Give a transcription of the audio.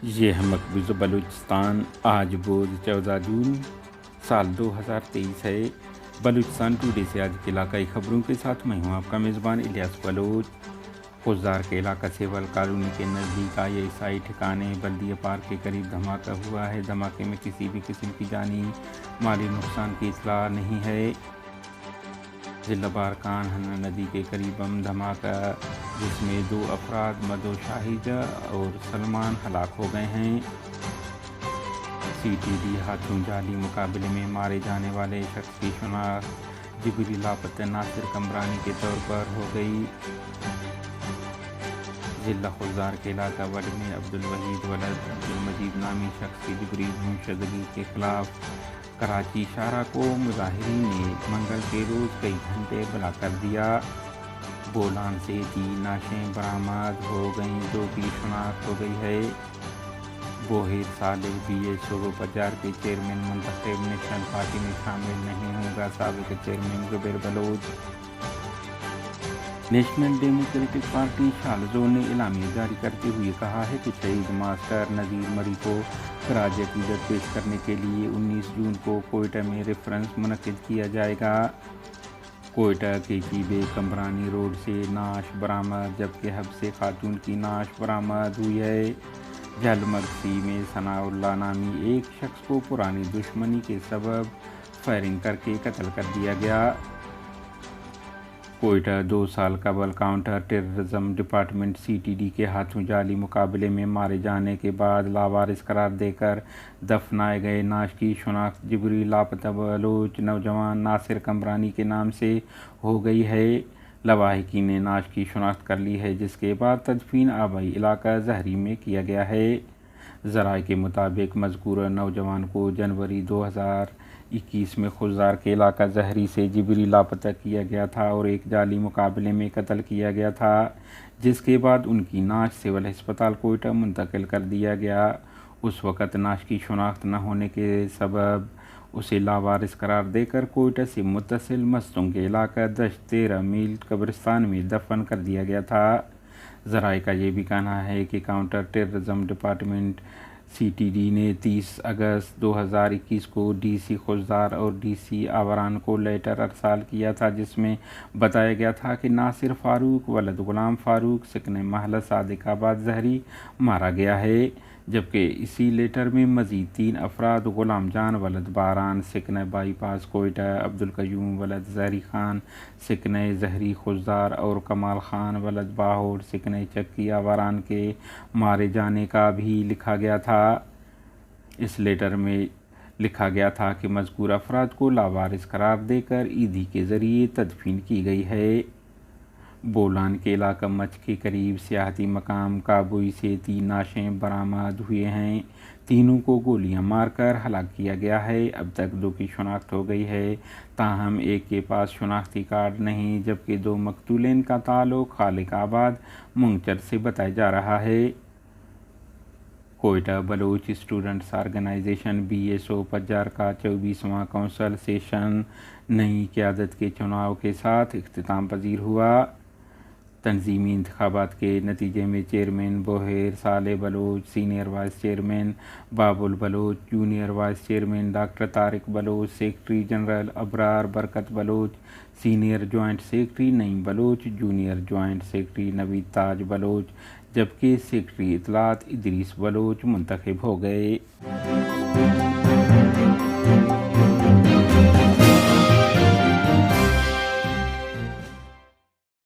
یہ ہے مقبوضہ بلوچستان۔ آج بدھ 14 جون سال 2023 ہے۔ بلوچستان ٹوڈے سے آج کے علاقائی خبروں کے ساتھ میں ہوں آپ کا میزبان الیاس بلوچ۔ خضدار کے علاقہ سیول کالونی کے نزدیک ISI ٹھکانے بلدیہ پارک کے قریب دھماکہ ہوا ہے۔ دھماکے میں کسی بھی قسم کی جانی مالی نقصان کی اطلاع نہیں ہے۔ ضلع بارکان ہنہ ندی کے قریب بم دھماکہ جس میں 2 افراد مدو شاہجہ اور سلمان ہلاک ہو گئے ہیں۔ CTD ہاتھوں جعلی مقابلے میں مارے جانے والے شخص کی شناخت جبری لاپتہ ناصر کمرانی کے طور پر ہو گئی۔ ضلع خضدار کے علاقہ وڈ میں عبدالوحید ولد عبدالمجید نامی شخص کی جبری گمشدگی کے خلاف کراچی شاہراہ کو مظاہرین نے منگل کے روز کئی گھنٹے بلاک کر دیا۔ بولان سے 3 نعشیں برآمد ہو گئیں، 2 کی شناخت ہو گئی ہے۔ بوہیر صالح BSO پجار کے چیئرمین منتخب، نیشنل پارٹی میں شامل نہیں ہوگا سابق چیئرمین زبیر بلوچ۔ نیشنل ڈیموکریٹک پارٹی شالزون نے اعلامیہ جاری کرتے ہوئے کہا ہے کہ شہید ماسٹر نذیر مری کو خراج عقیدت پیش کرنے کے لیے 19 جون کو کوئٹہ میں ریفرنس منعقد کیا جائے گا۔ کوئٹہ کے KK کمرانی روڈ سے نعش برآمد، جبکہ حبس خاتون کی نعش برآمد ہوئی ہے۔ جھل مگسی میں ثناء اللہ نامی ایک شخص کو پرانی دشمنی کے سبب فائرنگ کر کے قتل کر دیا گیا۔ کوئٹہ 2 سال قبل کاؤنٹر ٹیررزم ڈپارٹمنٹ CTD کے ہاتھوں جعلی مقابلے میں مارے جانے کے بعد لاوارث قرار دے کر دفنائے گئے نعش کی شناخت جبری لاپتہ بلوچ نوجوان ناصر کمرانی کے نام سے ہو گئی ہے۔ لواحقین نے نعش کی شناخت کر لی ہے، جس کے بعد تدفین آبائی علاقہ زہری میں کیا گیا ہے۔ ذرائع کے مطابق مذکورہ نوجوان کو جنوری 2021 میں خضدار کے علاقہ زہری سے جبری لاپتہ کیا گیا تھا اور ایک جعلی مقابلے میں قتل کیا گیا تھا، جس کے بعد ان کی نعش سول ہسپتال کوئٹہ منتقل کر دیا گیا۔ اس وقت نعش کی شناخت نہ ہونے کے سبب اسے لاوارث قرار دے کر کوئٹہ سے متصل مستونگ کے علاقہ دشت 13 میل قبرستان میں دفن کر دیا گیا تھا۔ ذرائع کا یہ بھی کہنا ہے کہ کاؤنٹر ٹیررزم ڈپارٹمنٹ CTD نے 30 اگست 2021 کو DC خضدار اور DC آوران کو لیٹر ارسال کیا تھا، جس میں بتایا گیا تھا کہ ناصر فاروق ولد غلام فاروق سکن محلہ صادق آباد زہری مارا گیا ہے، جبکہ اسی لیٹر میں مزید 3 افراد غلام جان ولد باران سکن بائی پاس کوئٹہ، عبدالقیوم ولد زہری خان سکن زہری خضدار اور کمال خان ولد باہوڑ سکن چکی آوران کے مارے جانے کا بھی لکھا گیا تھا۔ اس لیٹر میں لکھا گیا تھا کہ مذکور افراد کو لاوارث قرار دے کر عیدی کے ذریعے تدفین کی گئی ہے۔ بولان کے علاقہ مچ کے قریب سیاحتی مقام کابوئی سے 3 نعشیں برآمد ہوئے ہیں۔ تینوں کو گولیاں مار کر ہلاک کیا گیا ہے۔ اب تک 2 کی شناخت ہو گئی ہے، تاہم ایک کے پاس شناختی کارڈ نہیں، جبکہ 2 مقتولین کا تعلق خالق آباد منگچر سے بتایا جا رہا ہے۔ Quetta Baloch students organization BSO Pajjar کا 24واں کونسل سیشن نئی قیادت کے چناؤ کے ساتھ اختتام پذیر ہوا۔ تنظیمی انتخابات کے نتیجے میں chairman Bohair Saleh Baloch, senior vice chairman Babal Baloch, junior vice chairman doctor Tariq Baloch, secretary general Abrar Barkat Baloch, senior joint secretary Naeem Baloch, junior joint secretary Naveed Taj Baloch, جبکہ سیکرٹری اطلاعات ادریس بلوچ منتخب ہو گئے۔